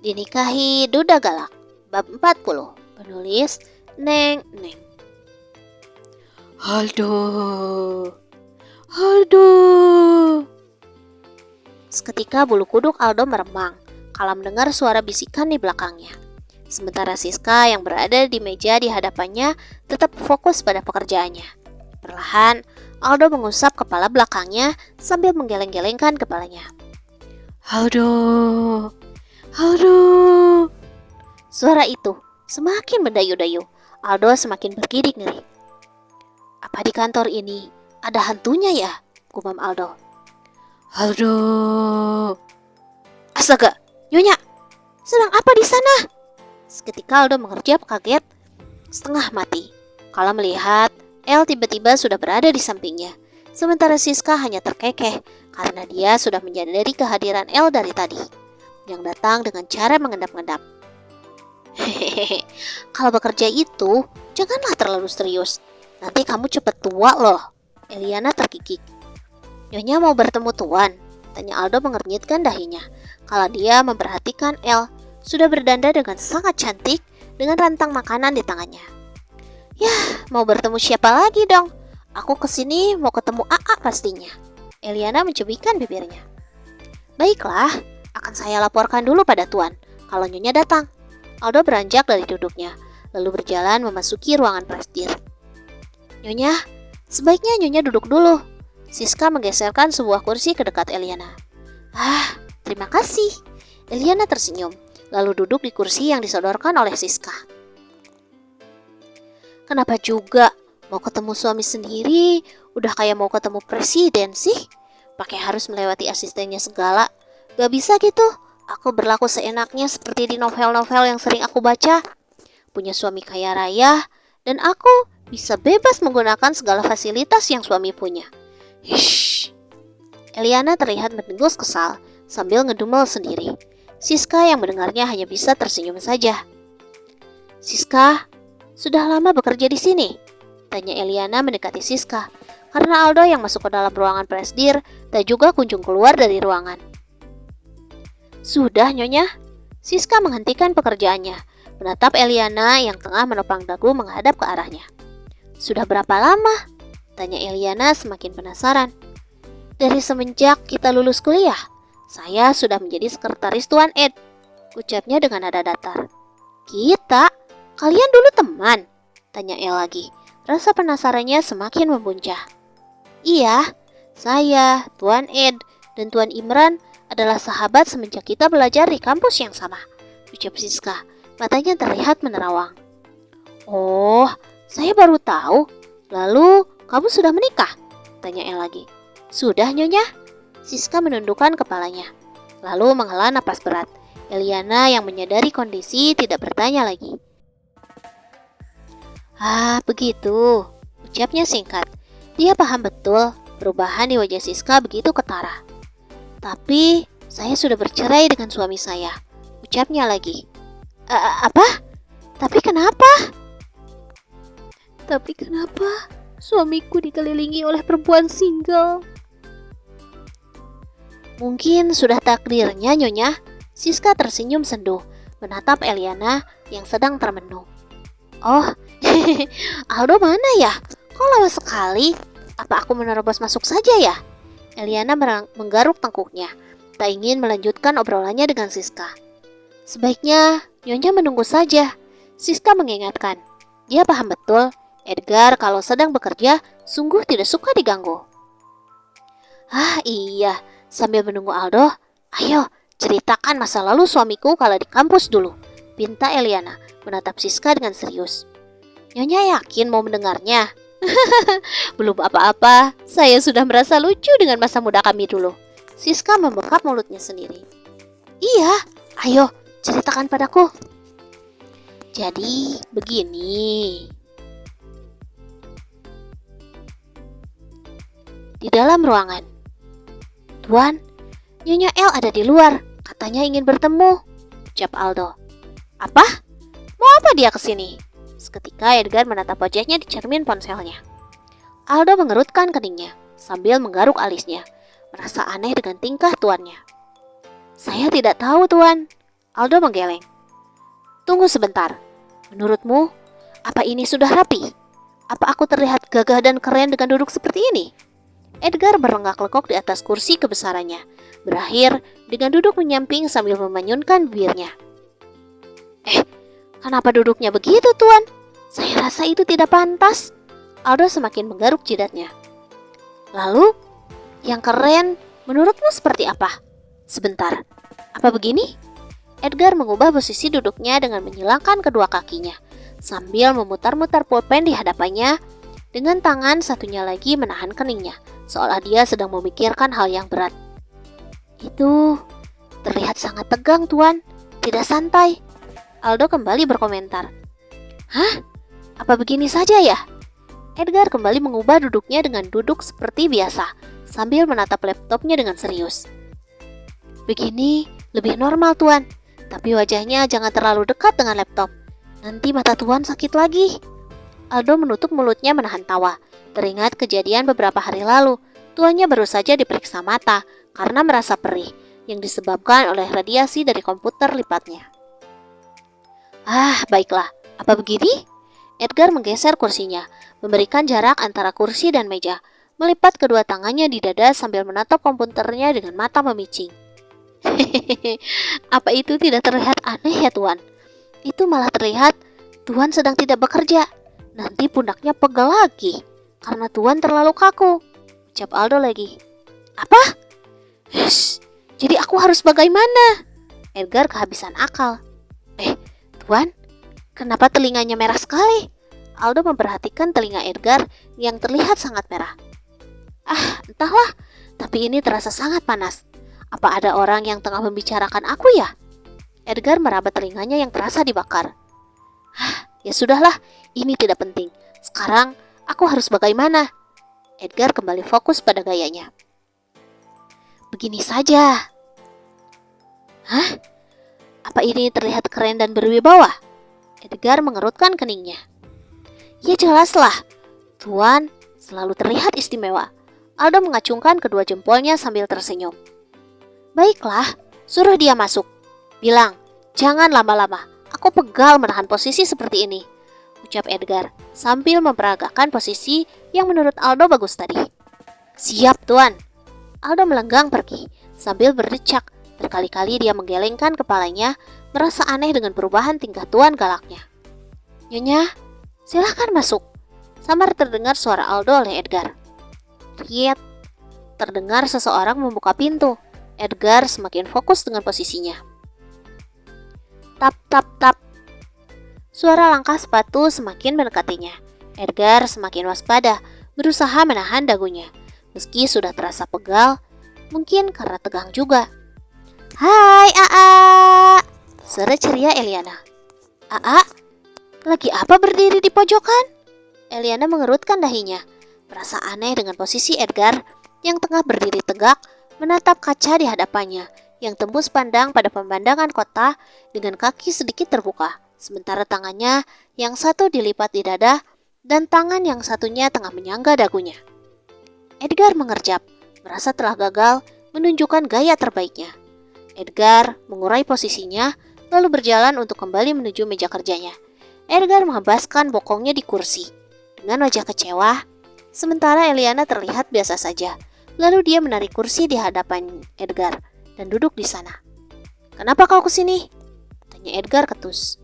Dinikahi Duda Galak. Bab 40. Penulis Neng Neng. Aldo. Seketika bulu kuduk Aldo meremang kala mendengar suara bisikan di belakangnya. Sementara Siska yang berada di meja di hadapannya tetap fokus pada pekerjaannya. Perlahan, Aldo mengusap kepala belakangnya sambil menggeleng-gelengkan kepalanya. Aldo. Suara itu semakin mendayu-dayu. Aldo semakin bergidik ngeri. Apa di kantor ini ada hantunya ya? Gumam Aldo. Astaga, Nyonya, sedang apa di sana? Seketika Aldo mengerjap kaget setengah mati kala melihat El tiba-tiba sudah berada di sampingnya. Sementara Siska hanya terkekeh karena dia sudah menyadari kehadiran El dari tadi, yang datang dengan cara mengendap-endap. Hehehe, kalau bekerja itu janganlah terlalu serius. Nanti kamu cepet tua loh. Eliana terkikik. Nyonya mau bertemu Tuan? Tanya Aldo mengernyitkan dahinya. Kala dia memperhatikan El sudah berdanda dengan sangat cantik dengan rantang makanan di tangannya. Yah, mau bertemu siapa lagi dong? Aku kesini mau ketemu AA pastinya. Eliana mencubitkan bibirnya. Baiklah, akan saya laporkan dulu pada Tuan kalau Nyonya datang. Aldo beranjak dari duduknya, lalu berjalan memasuki ruangan presidir. Nyonya, sebaiknya Nyonya duduk dulu. Siska menggeserkan sebuah kursi ke dekat Eliana. Terima kasih. Eliana tersenyum, lalu duduk di kursi yang disodorkan oleh Siska. Kenapa juga? Mau ketemu suami sendiri, udah kayak mau ketemu presiden sih. Pakai harus melewati asistennya segala. Gak bisa gitu. Aku berlaku seenaknya seperti di novel-novel yang sering aku baca. Punya suami kaya raya, dan aku bisa bebas menggunakan segala fasilitas yang suami punya. Hish. Eliana terlihat mendengus kesal sambil ngedumel sendiri. Siska yang mendengarnya hanya bisa tersenyum saja. Siska, sudah lama bekerja di sini? Tanya Eliana mendekati Siska, karena Aldo yang masuk ke dalam ruangan presidir dan juga kunjung keluar dari ruangan. Sudah, Nyonya. Siska menghentikan pekerjaannya, menatap Eliana yang tengah menopang dagu menghadap ke arahnya. Sudah berapa lama? Tanya Eliana semakin penasaran. Dari semenjak kita lulus kuliah, saya sudah menjadi sekretaris Tuan Ed, ucapnya dengan nada datar. Kita? Kalian dulu teman? Tanya El lagi. Rasa penasarannya semakin membuncah. Iya, saya, Tuan Ed, dan Tuan Imran adalah sahabat semenjak kita belajar di kampus yang sama, ucap Siska. Matanya terlihat menerawang. Oh, saya baru tahu. Lalu, kamu sudah menikah? Tanya El lagi. Sudah, Nyonya. Siska menundukkan kepalanya, lalu menghela napas berat. Eliana yang menyadari kondisi tidak bertanya lagi. Begitu, ucapnya singkat. Dia paham betul perubahan di wajah Siska begitu ketara. Tapi, saya sudah bercerai dengan suami saya, ucapnya lagi. Apa? Tapi kenapa? Suamiku dikelilingi oleh perempuan single. Mungkin sudah takdirnya, Nyonya. Siska tersenyum sendu, menatap Eliana yang sedang termenung. Oh, Aldo mana ya? Kok lama sekali? Apa aku menerobos masuk saja ya? Eliana menggaruk tengkuknya, tak ingin melanjutkan obrolannya dengan Siska. Sebaiknya Nyonya menunggu saja, Siska mengingatkan. Dia paham betul, Edgar kalau sedang bekerja sungguh tidak suka diganggu. Iya, sambil menunggu Aldo, ayo ceritakan masa lalu suamiku kalau di kampus dulu, pinta Eliana menatap Siska dengan serius. Nyonya yakin mau mendengarnya? Belum apa-apa, saya sudah merasa lucu dengan masa muda kami dulu. Siska membekap mulutnya sendiri. Iya, ayo ceritakan padaku. Jadi begini. Di dalam ruangan. Tuan, Nyonya El ada di luar, katanya ingin bertemu, ucap Aldo. Apa? Mau apa dia kesini? Seketika Edgar menatap wajahnya di cermin ponselnya. Aldo mengerutkan keningnya sambil menggaruk alisnya, merasa aneh dengan tingkah tuannya. Saya tidak tahu, Tuan. Aldo menggeleng. Tunggu sebentar. Menurutmu, apa ini sudah rapi? Apa aku terlihat gagah dan keren dengan duduk seperti ini? Edgar berlenggak-lenggok di atas kursi kebesarannya, berakhir dengan duduk menyamping sambil memanyunkan bibirnya. Kenapa duduknya begitu, Tuan? Saya rasa itu tidak pantas. Aldo semakin menggaruk jidatnya. Lalu, yang keren menurutmu seperti apa? Sebentar, apa begini? Edgar mengubah posisi duduknya dengan menyilangkan kedua kakinya, sambil memutar-mutar pulpen di hadapannya, dengan tangan satunya lagi menahan keningnya, seolah dia sedang memikirkan hal yang berat. Itu terlihat sangat tegang, Tuan, tidak santai. Aldo kembali berkomentar. Hah? Apa begini saja ya? Edgar kembali mengubah duduknya dengan duduk seperti biasa, sambil menatap laptopnya dengan serius. Begini lebih normal, Tuan. Tapi wajahnya jangan terlalu dekat dengan laptop. Nanti mata Tuan sakit lagi. Aldo menutup mulutnya menahan tawa. Teringat kejadian beberapa hari lalu. Tuannya baru saja diperiksa mata karena merasa perih, yang disebabkan oleh radiasi dari komputer lipatnya. Baiklah. Apa begini? Edgar menggeser kursinya, memberikan jarak antara kursi dan meja, melipat kedua tangannya di dada sambil menatap komputernya dengan mata memicing. Hehehe, apa itu tidak terlihat aneh ya, Tuan? Itu malah terlihat Tuan sedang tidak bekerja. Nanti pundaknya pegel lagi, karena Tuan terlalu kaku. Ucap Aldo lagi. Apa? Jadi aku harus bagaimana? Edgar kehabisan akal. Tuan, kenapa telinganya merah sekali? Aldo memperhatikan telinga Edgar yang terlihat sangat merah. Entahlah, tapi ini terasa sangat panas. Apa ada orang yang tengah membicarakan aku ya? Edgar meraba telinganya yang terasa dibakar. Ya sudahlah, ini tidak penting. Sekarang, aku harus bagaimana? Edgar kembali fokus pada gayanya. Begini saja. Apa ini terlihat keren dan berwibawa? Edgar mengerutkan keningnya. Ya jelaslah, Tuan selalu terlihat istimewa. Aldo mengacungkan kedua jempolnya sambil tersenyum. Baiklah, suruh dia masuk. Bilang, jangan lama-lama. Aku pegal menahan posisi seperti ini. Ucap Edgar sambil memperagakan posisi yang menurut Aldo bagus tadi. Siap, Tuan. Aldo melenggang pergi sambil berdecak. Berkali-kali dia menggelengkan kepalanya, merasa aneh dengan perubahan tingkah Tuan galaknya. Nyonya, silahkan masuk. Samar terdengar suara Aldo oleh Edgar. Riet. Terdengar seseorang membuka pintu. Edgar semakin fokus dengan posisinya. Tap, tap, tap. Suara langkah sepatu semakin mendekatinya. Edgar semakin waspada, berusaha menahan dagunya. Meski sudah terasa pegal, mungkin karena tegang juga. Hai, Aa! Suara ceria Eliana. Aa? Lagi apa berdiri di pojokan? Eliana mengerutkan dahinya, merasa aneh dengan posisi Edgar yang tengah berdiri tegak, menatap kaca di hadapannya yang tembus pandang pada pemandangan kota dengan kaki sedikit terbuka, sementara tangannya yang satu dilipat di dada dan tangan yang satunya tengah menyangga dagunya. Edgar mengerjap, merasa telah gagal menunjukkan gaya terbaiknya. Edgar mengurai posisinya lalu berjalan untuk kembali menuju meja kerjanya. Edgar menghembaskan bokongnya di kursi dengan wajah kecewa, sementara Eliana terlihat biasa saja. Lalu dia menarik kursi di hadapan Edgar dan duduk di sana. Kenapa kau kesini? Tanya Edgar ketus.